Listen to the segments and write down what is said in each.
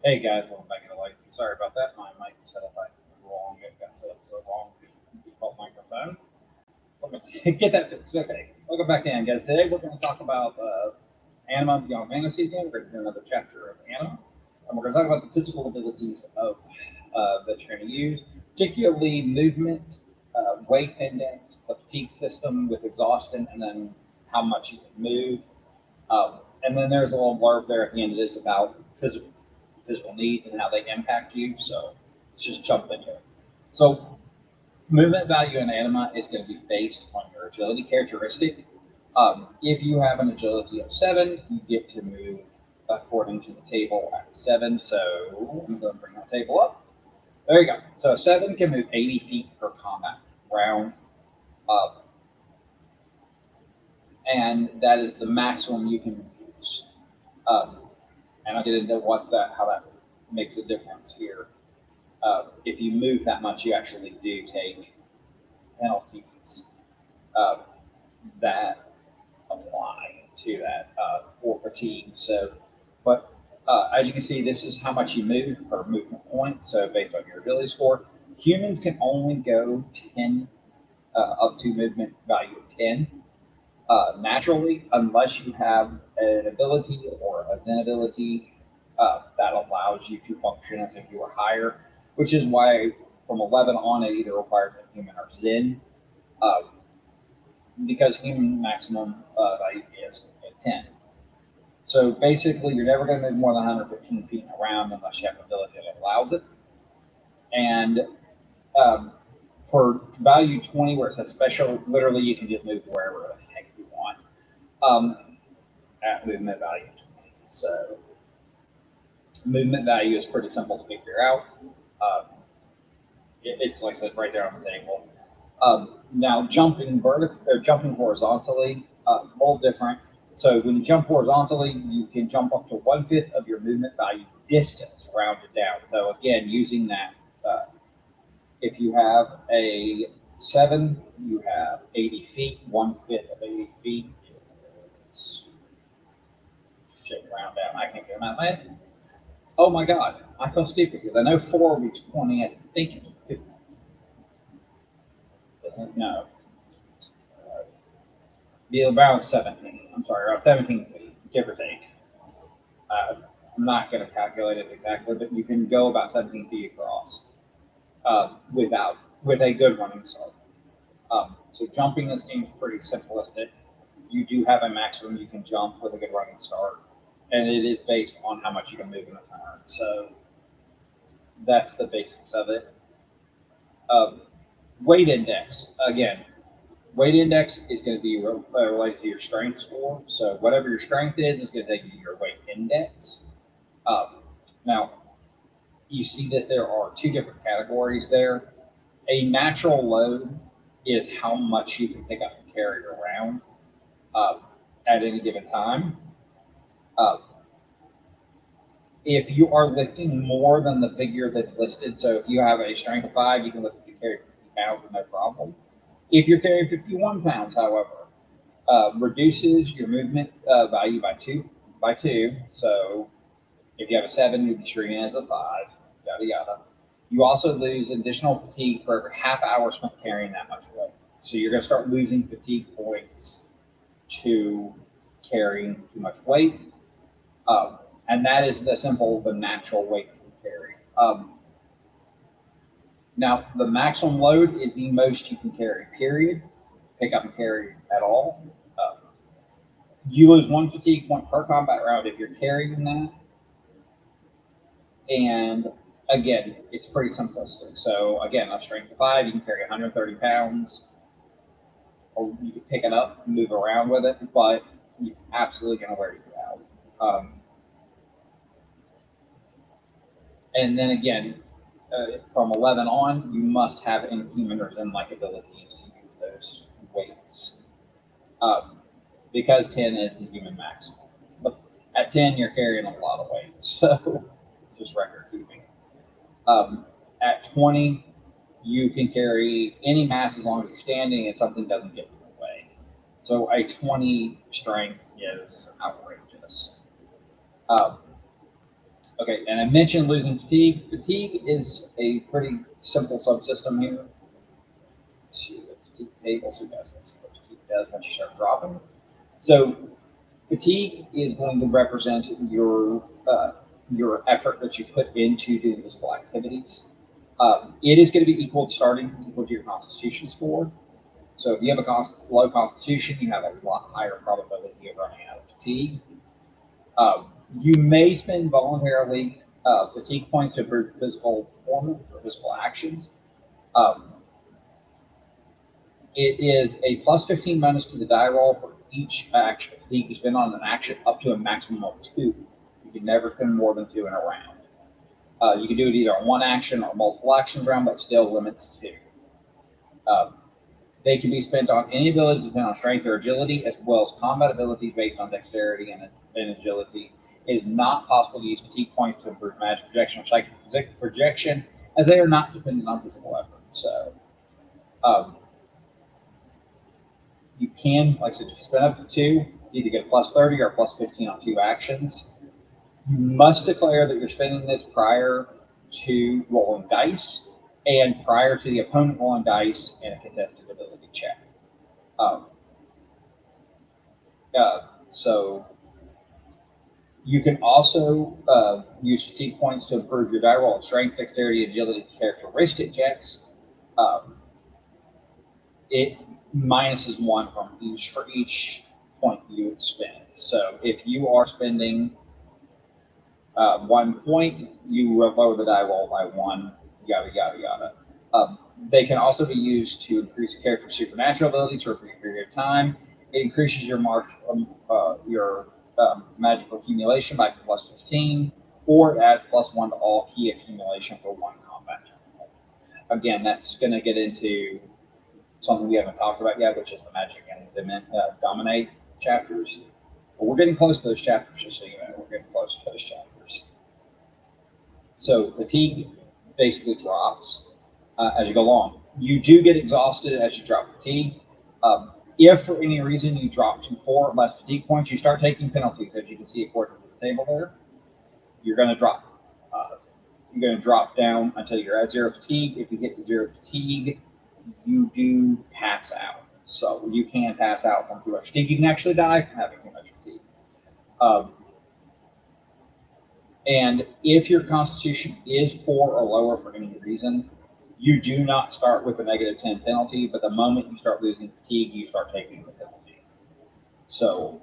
Hey guys, welcome back to the legacy. Sorry about that. My mic setup I wrong. It got set up so wrong. Default microphone. Okay, get that fixed. Okay, welcome back in, guys. Today we're going to talk about Anima Beyond Fantasy again. We're going to do another chapter of Anima, and we're going to talk about the physical abilities of that you're going to use, particularly movement, weight index, the fatigue system with exhaustion, and then how much you can move. And then there's a little blurb there at the end of this about physical needs and how they impact you. So let's just jump into it. So movement value in anima is going to be based on your agility characteristic. If you have an agility of 7, you get to move according to the table at 7. So I'm going to bring that table up. There you go. So a 7 can move 80 feet per combat round. Uh, and that is the maximum you can use. Um, and I'll get into how that makes a difference here. If you move that much, you actually do take penalties uh, that apply to that for fatigue. So, but as you can see, this is how much you move per movement point. So based on your ability score, humans can only go 10 up to movement value of 10 naturally, unless you have an ability or a zen ability that allows you to function as if you were higher, which is why from 11 on it either requires a human or zen, uh, because human maximum value is at 10. So basically, you're never going to move more than 115 feet around unless you have an ability that allows it. And um, for value 20, where it says special, literally you can just move wherever the heck you want. Um, at movement value 20. So movement value is pretty simple to figure out. Uh, it's like I said right there on the table. Now jumping vertical or jumping horizontally, a little different. So when you jump horizontally, you can jump up to 1/5 of your movement value distance rounded down. So again, using that, if you have a 7, you have 80 feet. 1/5 of 80 feet is check round down. I can't do that math. Oh my God, I feel stupid because I know 4 reaches 20. I think it's 50. No, be around 17. I'm sorry, around 17 feet, give or take. Uh, I'm not going to calculate it exactly, but you can go about 17 feet across with a good running start. So jumping this game is pretty simplistic. You do have a maximum you can jump with a good running start, and it is based on how much you can move in a turn. So that's the basics of it. Um, Weight index again. Weight index is going to be related to your strength score. So whatever your strength is going to take you your weight index. Um, Now you see that there are two different categories there. A natural load is how much you can pick up and carry around uh, at any given time. Uh, if you are lifting more than the figure that's listed, so if you have a strength of 5, you can lift to carry 50 pounds with no problem. If you're carrying 51 pounds, however, reduces your movement value by two. So if you have a 7, you'd be treating it as a 5. Yada yada. You also lose additional fatigue for every half hour spent carrying that much weight. So you're going to start losing fatigue points to carrying too much weight, and that is the natural weight you carry. Now the maximum load is the most you can carry. Period. Pick up and carry at all. Uh, You lose 1 fatigue point per combat round if you're carrying that. And again, it's pretty simplistic. So again, a strength of 5, you can carry 130 pounds, or you can pick it up, and move around with it, but it's absolutely going to wear you out. And then again, from 11 on, you must have inhuman or zen-like abilities to use those weights, um, because 10 is the human maximum. But at 10, you're carrying a lot of weight, so just record keeping. Um, at 20, you can carry any mass as long as you're standing and something doesn't get in the way. So a 20 strength is outrageous. Um, Okay, and I mentioned losing fatigue. Fatigue is a pretty simple subsystem here. To the fatigue table, so you guys can see what fatigue does once you start dropping. So fatigue is going to represent your effort that you put into doing physical activities. It is going to be equal to your constitution score. So if you have a low constitution, you have a lot higher probability of running out of fatigue. Um, you may spend voluntarily fatigue points to improve physical performance or physical actions. Um, it is a plus 15 bonus to the die roll for each action fatigue you spend on an action up to a maximum of 2. You can never spend more than 2 in a round. You can do it either on one action or multiple actions round, but still limits 2. Um, they can be spent on any abilities depending on strength or agility, as well as combat abilities based on dexterity and agility. It is not possible to use fatigue points to improve magic projection or psychic projection, as they are not dependent on physical effort. So, um, you can, like I said, if you spend up to 2, you either get plus 30 or plus 15 on 2 actions. You must declare that you're spending this prior to rolling dice and prior to the opponent rolling dice in a contested ability check. Um, so you can also use fatigue points to improve your die roll of strength, dexterity, agility characteristic checks. Um, it minuses 1 from each for each point you spend. So if you are spending 1 point, you lower the die roll by 1, yada, yada, yada. They can also be used to increase a character's supernatural abilities for a brief period of time. It increases your magical accumulation by plus 15, or it adds plus 1 to all key accumulation for 1 combat turn. Again, that's going to get into something we haven't talked about yet, which is the magic and dominate chapters. But we're getting close to those chapters, just so you know. We're getting close to those chapters. So fatigue basically drops as you go along. You do get exhausted as you drop fatigue. If for any reason you drop to 4 or less fatigue points, you start taking penalties, as you can see according to the table there. You're going to drop. You're going to drop down until you're at 0 fatigue. If you get to 0 fatigue, you do pass out. So you can pass out from too much fatigue. You can actually die from having too much fatigue. Um, And if your constitution is 4 or lower for any reason, you do not start with a negative 10 penalty, but the moment you start losing fatigue, you start taking the penalty. So,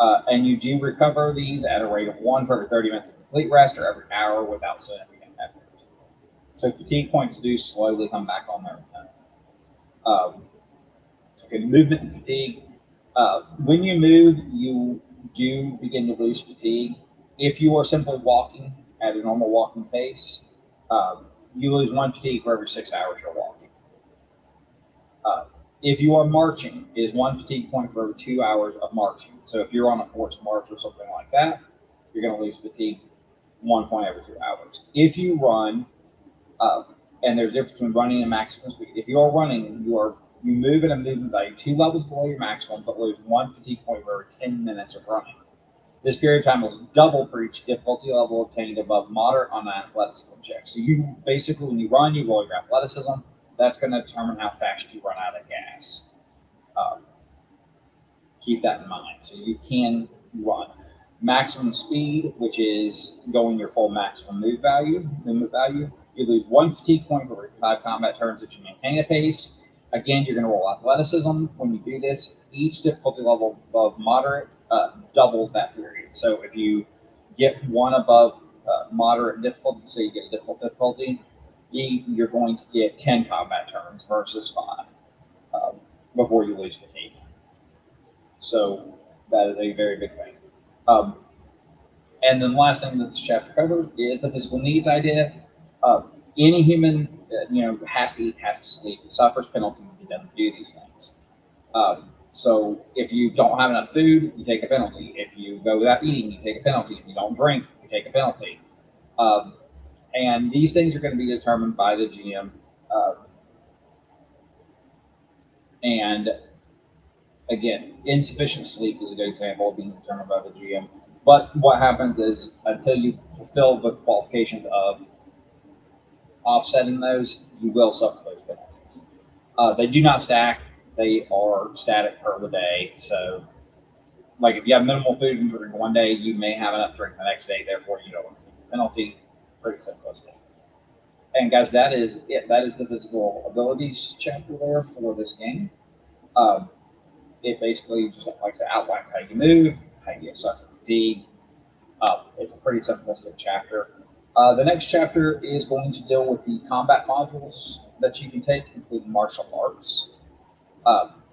and you do recover these at a rate of 1 for every 30 minutes of complete rest or every hour without significant effort. So fatigue points do slowly come back on their own. Okay, movement and fatigue. When you move, you do begin to lose fatigue. If you are simply walking at a normal walking pace, you lose 1 fatigue for every 6 hours you're walking. If you are marching, it is 1 fatigue point for every 2 hours of marching. So if you're on a forced march or something like that, you're going to lose fatigue 1 point every 2 hours. If you run, and there's a difference between running and maximum speed. If you are running, you move at a movement value 2 levels below your maximum, but lose 1 fatigue point for every 10 minutes of running. This period of time was double for each difficulty level obtained above moderate on an athleticism check. So you basically, when you run, you roll your athleticism. That's going to determine how fast you run out of gas. Keep that in mind. So you can run. Maximum speed, which is going your full maximum movement value. You lose 1 fatigue point for every 5 combat turns that you maintain a pace. Again, you're going to roll athleticism when you do this. Each difficulty level above moderate doubles that period. So if you get 1 above moderate difficulty, so you get a difficult difficulty, you're going to get 10 combat turns versus 5 before you lose fatigue. So that is a very big thing. Um, and then the last thing that this chapter covers is the physical needs idea. Any human, has to eat, has to sleep, suffers penalties if he doesn't do these things. So if you don't have enough food, you take a penalty. If you go without eating, you take a penalty. If you don't drink, you take a penalty. And these things are going to be determined by the GM. And again, insufficient sleep is a good example of being determined by the GM. But what happens is until you fulfill the qualifications of offsetting those, you will suffer those penalties. They do not stack; they are static per the day. So, like if you have minimal food and drink one day, you may have enough drink the next day. Therefore, you don't get the penalty. Pretty simplistic. And guys, that is it. That is the physical abilities chapter there for this game. Um, it basically just like I said, outlines how you move, how you suffer fatigue. It's a pretty simplistic chapter. The next chapter is going to deal with the combat modules that you can take, including martial arts.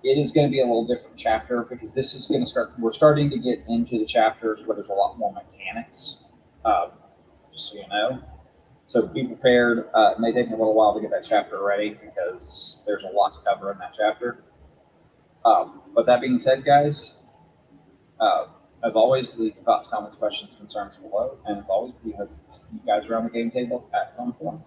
It is going to be a little different chapter because this is going to start. We're starting to get into the chapters where there's a lot more mechanics. Um, just so you know. So be prepared. It may take me a little while to get that chapter ready because there's a lot to cover in that chapter. But that being said, guys, uh, as always, leave your thoughts, comments, questions, concerns below. And as always, we hope to see you guys around the game table at some point.